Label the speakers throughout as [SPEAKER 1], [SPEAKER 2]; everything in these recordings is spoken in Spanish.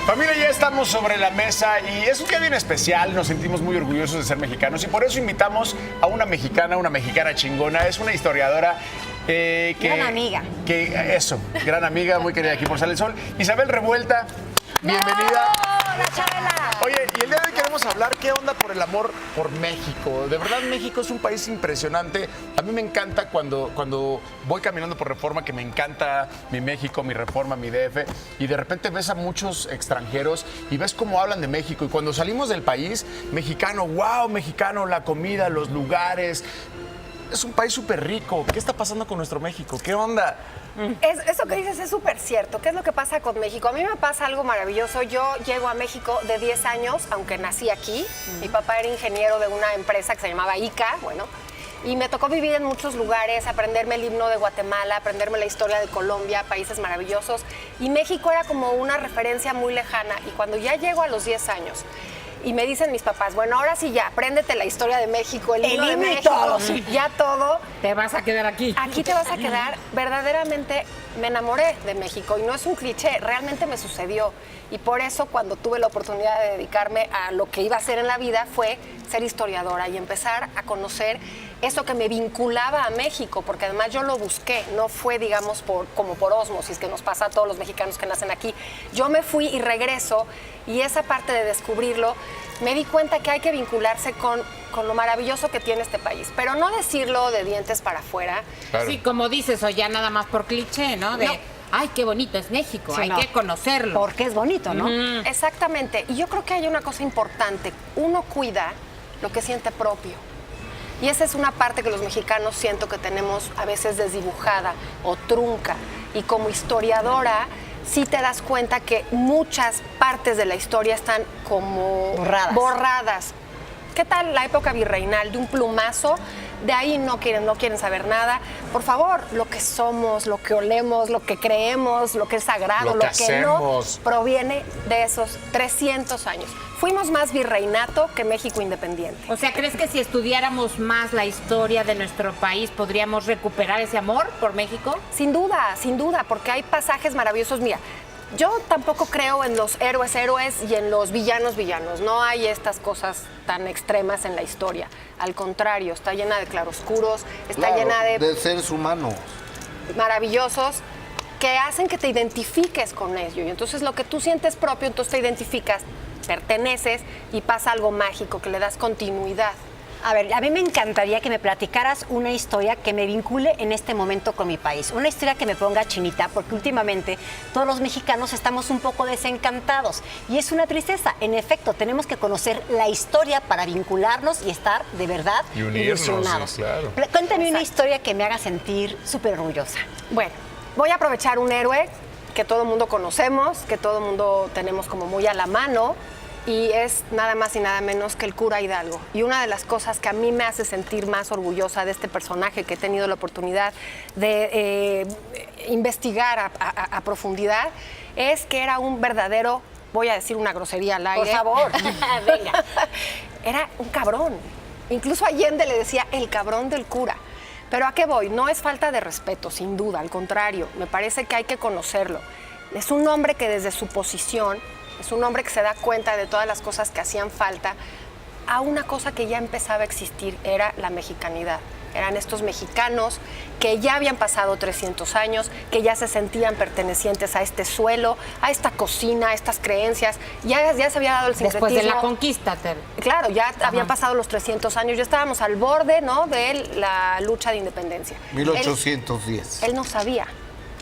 [SPEAKER 1] Familia, ya estamos sobre la mesa y es un día bien especial, nos sentimos muy orgullosos de ser mexicanos y por eso invitamos a una mexicana chingona, es una historiadora
[SPEAKER 2] gran amiga.
[SPEAKER 1] Gran amiga, muy querida aquí por Sale el Sol. Isabel Revuelta, bienvenida.
[SPEAKER 2] ¡Hola, Chabela!
[SPEAKER 1] Oye, y el día de hoy queremos hablar qué onda por el amor por México. De verdad, México es un país impresionante. A mí me encanta cuando voy caminando por Reforma, que me encanta mi México, mi Reforma, mi DF, y de repente ves a muchos extranjeros y ves cómo hablan de México. Y cuando salimos del país, mexicano, wow, mexicano, la comida, los lugares. Es un país súper rico. ¿Qué está pasando con nuestro México? ¿Qué onda?
[SPEAKER 3] Eso que dices es súper cierto. ¿Qué es lo que pasa con México? A mí me pasa algo maravilloso. Yo llego a México de 10 años, aunque nací aquí. Mi papá era ingeniero de una empresa que se llamaba ICA, y me tocó vivir en muchos lugares, aprenderme el himno de Guatemala, aprenderme la historia de Colombia, países maravillosos. Y México era como una referencia muy lejana. Y cuando ya llego a los 10 años y me dicen mis papás, bueno, ahora sí ya, apréndete la historia de México, el himno de México,
[SPEAKER 2] todo, sí.
[SPEAKER 3] ya todo.
[SPEAKER 4] Te vas a quedar aquí.
[SPEAKER 3] Aquí te vas a quedar. Verdaderamente me enamoré de México y no es un cliché, realmente me sucedió. Y por eso cuando tuve la oportunidad de dedicarme a lo que iba a hacer en la vida fue ser historiadora y empezar a conocer eso que me vinculaba a México, porque además yo lo busqué, no fue, digamos, como por ósmosis, que nos pasa a todos los mexicanos que nacen aquí. Yo me fui y regreso, y esa parte de descubrirlo, me di cuenta que hay que vincularse con lo maravilloso que tiene este país, pero no decirlo de dientes para afuera.
[SPEAKER 1] Claro.
[SPEAKER 4] Sí, como dices, o ya nada más por cliché, ¿no? De,
[SPEAKER 3] No.
[SPEAKER 4] ay, qué bonito es México,
[SPEAKER 2] Sí,
[SPEAKER 4] hay
[SPEAKER 2] no.
[SPEAKER 4] que conocerlo.
[SPEAKER 2] Porque es bonito, ¿no?
[SPEAKER 3] Exactamente, y yo creo que hay una cosa importante, uno cuida lo que siente propio. Y esa es una parte que los mexicanos siento que tenemos a veces desdibujada o trunca. Y como historiadora, sí te das cuenta que muchas partes de la historia están como borradas. ¿Qué tal la época virreinal? De un plumazo, de ahí no quieren saber nada. Por favor, lo que somos, lo que olemos, lo que creemos, lo que es sagrado,
[SPEAKER 1] Lo que
[SPEAKER 3] no,
[SPEAKER 1] hacemos.
[SPEAKER 3] proviene de esos 300 años. Fuimos más virreinato que México independiente.
[SPEAKER 4] O sea, ¿crees que si estudiáramos más la historia de nuestro país podríamos recuperar ese amor por México?
[SPEAKER 3] Sin duda, porque hay pasajes maravillosos. Mira, yo tampoco creo en los héroes y en los villanos. No hay estas cosas tan extremas en la historia. Al contrario, está llena de claroscuros, está llena de
[SPEAKER 5] seres humanos.
[SPEAKER 3] maravillosos que hacen que te identifiques con ellos. Y entonces lo que tú sientes propio, entonces te identificas, perteneces y pasa algo mágico, que le das continuidad.
[SPEAKER 2] A ver, a mí me encantaría que me platicaras una historia que me vincule en este momento con mi país. Una historia que me ponga chinita, porque últimamente todos los mexicanos estamos un poco desencantados. Y es una tristeza. En efecto, tenemos que conocer la historia para vincularnos y estar de verdad
[SPEAKER 1] Y unirnos,
[SPEAKER 2] ilusionados.
[SPEAKER 1] sí, claro.
[SPEAKER 2] Cuéntame una historia que me haga sentir súper orgullosa.
[SPEAKER 3] Bueno, voy a aprovechar un héroe que todo el mundo conocemos, que todo el mundo tenemos como muy a la mano, y es nada más y nada menos que el cura Hidalgo. Y una de las cosas que a mí me hace sentir más orgullosa de este personaje que he tenido la oportunidad de investigar a profundidad es que era un verdadero, voy a decir una grosería al aire.
[SPEAKER 2] Por favor, venga.
[SPEAKER 3] Era un cabrón. Incluso Allende le decía el cabrón del cura. Pero ¿a qué voy? No es falta de respeto, sin duda, al contrario, me parece que hay que conocerlo. Es un hombre que desde su posición, es un hombre que se da cuenta de todas las cosas que hacían falta a una cosa que ya empezaba a existir, era la mexicanidad. Eran estos mexicanos que ya habían pasado 300 años, que ya se sentían pertenecientes a este suelo, a esta cocina, a estas creencias. Ya se había dado el sincretismo.
[SPEAKER 4] Después de la conquista,
[SPEAKER 3] Claro, ya habían pasado los 300 años, ya estábamos al borde, ¿no?, de la lucha de independencia.
[SPEAKER 5] 1810.
[SPEAKER 3] Él no sabía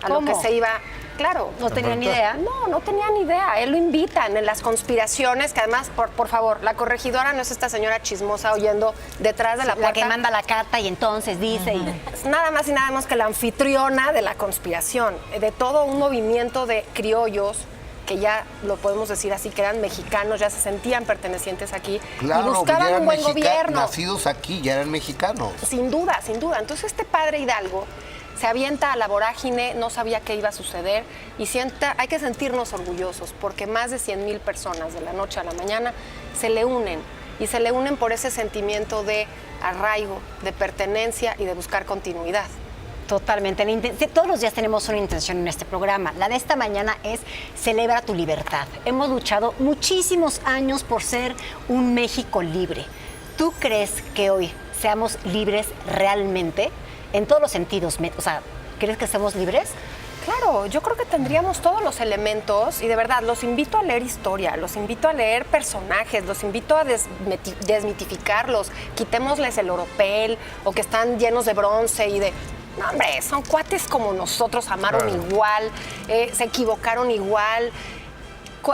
[SPEAKER 3] a
[SPEAKER 2] ¿Cómo?
[SPEAKER 3] lo que se iba. Claro.
[SPEAKER 2] No tenía ni idea.
[SPEAKER 3] No tenía ni idea. Él lo invitan en las conspiraciones, que además, por favor, la corregidora no es esta señora chismosa oyendo detrás de la puerta.
[SPEAKER 2] La que manda la carta y entonces dice...
[SPEAKER 3] Es nada más y nada menos que la anfitriona de la conspiración, de todo un movimiento de criollos que ya lo podemos decir así, que eran mexicanos, ya se sentían pertenecientes aquí
[SPEAKER 5] Claro,
[SPEAKER 3] y
[SPEAKER 5] ya
[SPEAKER 3] buscaban
[SPEAKER 5] eran
[SPEAKER 3] un buen gobierno.
[SPEAKER 5] nacidos aquí, ya eran mexicanos.
[SPEAKER 3] Sin duda. Entonces este padre Hidalgo se avienta a la vorágine, no sabía qué iba a suceder y hay que sentirnos orgullosos porque más de 100,000 personas de la noche a la mañana se le unen y se le unen por ese sentimiento de arraigo, de pertenencia y de buscar continuidad.
[SPEAKER 2] Totalmente. Todos los días tenemos una intención en este programa. La de esta mañana es celebra tu libertad. Hemos luchado muchísimos años por ser un México libre. ¿Tú crees que hoy seamos libres realmente? En todos los sentidos. O sea, ¿crees que somos libres?
[SPEAKER 3] Claro, yo creo que tendríamos todos los elementos y de verdad los invito a leer historia, los invito a leer personajes, los invito a desmitificarlos, quitémosles el oropel o que están llenos de bronce y de... No, hombre, son cuates como nosotros, amaron igual, se equivocaron igual.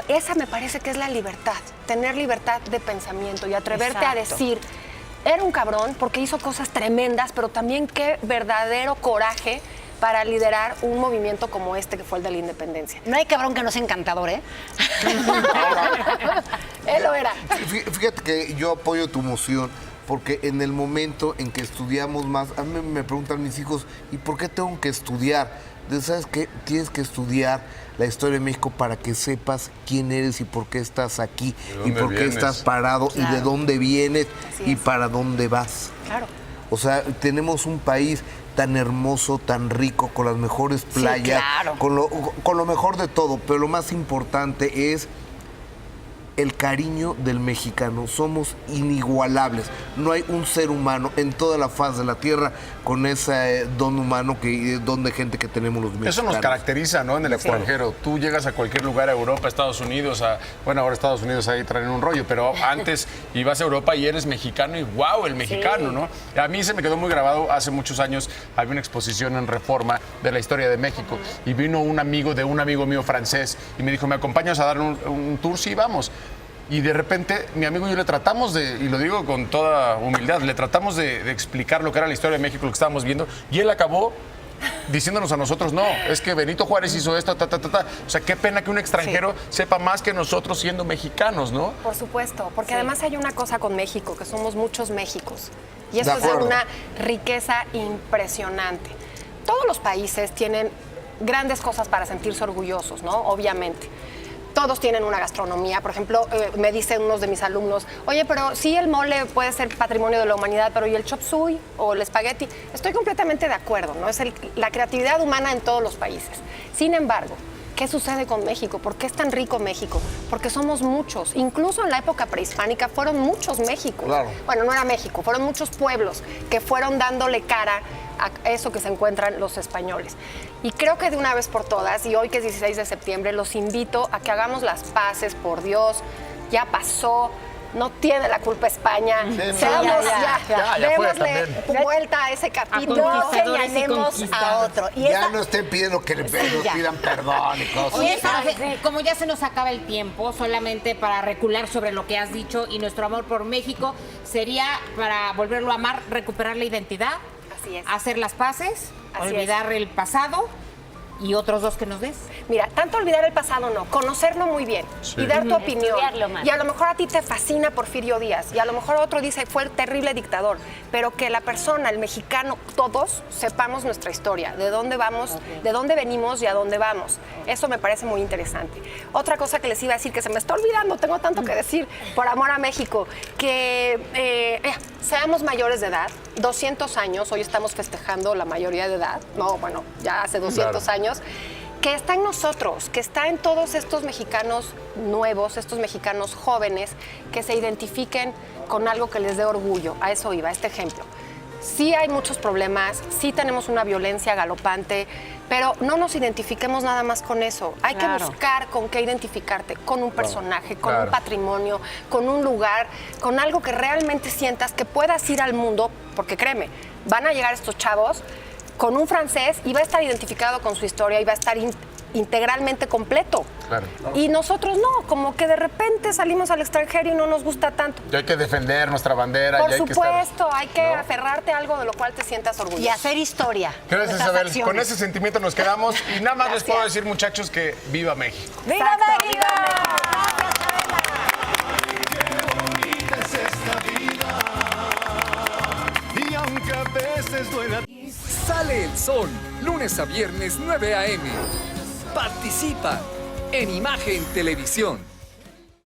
[SPEAKER 3] Esa me parece que es la libertad, tener libertad de pensamiento y atreverte a decir, era un cabrón porque hizo cosas tremendas, pero también qué verdadero coraje para liderar un movimiento como este que fue el de la independencia.
[SPEAKER 2] No hay cabrón que no sea encantador, ¿eh?
[SPEAKER 3] Él lo era.
[SPEAKER 5] Fíjate que yo apoyo tu moción porque en el momento en que estudiamos más, a mí me preguntan mis hijos, ¿y por qué tengo que estudiar? ¿Sabes qué? Tienes que estudiar la historia de México para que sepas quién eres y por qué estás aquí y por qué estás parado y de dónde vienes y para dónde vas.
[SPEAKER 3] Claro.
[SPEAKER 5] O sea, tenemos un país tan hermoso, tan rico, con las mejores playas, con lo mejor de todo, pero lo más importante es el cariño del mexicano. Somos inigualables. No hay un ser humano en toda la faz de la tierra con ese don humano, don de gente que tenemos los mexicanos.
[SPEAKER 1] Eso nos caracteriza, ¿no? En el extranjero. Tú llegas a cualquier lugar, a Europa, Estados Unidos, bueno, ahora Estados Unidos ahí traen un rollo, pero antes ibas a Europa y eres mexicano y wow, el mexicano, ¿no? A mí se me quedó muy grabado, hace muchos años había una exposición en Reforma de la historia de México y vino un amigo de un amigo mío francés y me dijo, ¿me acompañas a dar un tour? Sí, vamos. Y de repente, mi amigo y yo le tratamos de, y lo digo con toda humildad, le tratamos de explicar lo que era la historia de México, lo que estábamos viendo, y él acabó diciéndonos a nosotros, no, es que Benito Juárez hizo esto, O sea, qué pena que un extranjero sepa más que nosotros siendo mexicanos, ¿no?
[SPEAKER 3] Por supuesto, porque además hay una cosa con México, que somos muchos Méxicos. Y eso es de una riqueza impresionante. Todos los países tienen grandes cosas para sentirse orgullosos, ¿no? Obviamente. Todos tienen una gastronomía. Por ejemplo, me dicen unos de mis alumnos, oye, pero sí el mole puede ser patrimonio de la humanidad, pero ¿y el chop suey o el espagueti? Estoy completamente de acuerdo, ¿no? Es la creatividad humana en todos los países. Sin embargo, ¿qué sucede con México? ¿Por qué es tan rico México? Porque somos muchos. Incluso en la época prehispánica fueron muchos Méxicos. Claro. Bueno, no era México, fueron muchos pueblos que fueron dándole cara a eso que se encuentran los españoles. Y creo que de una vez por todas, y hoy que es 16 de septiembre, los invito a que hagamos las paces, por Dios, ya pasó, no tiene la culpa España. Seamos démosle vuelta a ese capítulo, señalemos a otro.
[SPEAKER 5] Y ya no estén pidiendo que nos pidan perdón y cosas.
[SPEAKER 4] Oye, como ya se nos acaba el tiempo, solamente para recular sobre lo que has dicho y nuestro amor por México, sería para volverlo a amar, recuperar la identidad.
[SPEAKER 3] Así es.
[SPEAKER 4] Hacer las paces, olvidar el pasado y otros dos que nos des.
[SPEAKER 3] Mira, tanto olvidar el pasado no, conocerlo muy bien y dar tu opinión. Y a lo mejor a ti te fascina Porfirio Díaz y a lo mejor otro dice fue el terrible dictador, pero que la persona, el mexicano, todos sepamos nuestra historia, de dónde vamos, de dónde venimos y a dónde vamos. Eso me parece muy interesante. Otra cosa que les iba a decir, que se me está olvidando, tengo tanto que decir, por amor a México, que seamos mayores de edad, 200 años, hoy estamos festejando la mayoría de edad, no, bueno, ya hace 200 años, que está en nosotros, que está en todos estos mexicanos nuevos, estos mexicanos jóvenes, que se identifiquen con algo que les dé orgullo. A eso iba, este ejemplo. Sí hay muchos problemas, sí tenemos una violencia galopante, pero no nos identifiquemos nada más con eso. Hay que buscar con qué identificarte, con un personaje, con un patrimonio, con un lugar, con algo que realmente sientas que puedas ir al mundo, porque créeme, van a llegar estos chavos con un francés y va a estar identificado con su historia y va a estar integralmente completo. Claro. Y nosotros no, como que de repente salimos al extranjero y no nos gusta tanto.
[SPEAKER 1] Y hay que defender nuestra bandera.
[SPEAKER 3] Por supuesto, hay que aferrarte a algo de lo cual te sientas orgulloso.
[SPEAKER 2] Y hacer historia.
[SPEAKER 1] Gracias, Isabel. Con ese sentimiento nos quedamos y nada más les puedo decir, muchachos, que ¡viva México!
[SPEAKER 3] ¡Viva México!
[SPEAKER 6] Y aunque a veces duela. Sale el sol, lunes a viernes 9 a.m. Participa en Imagen Televisión.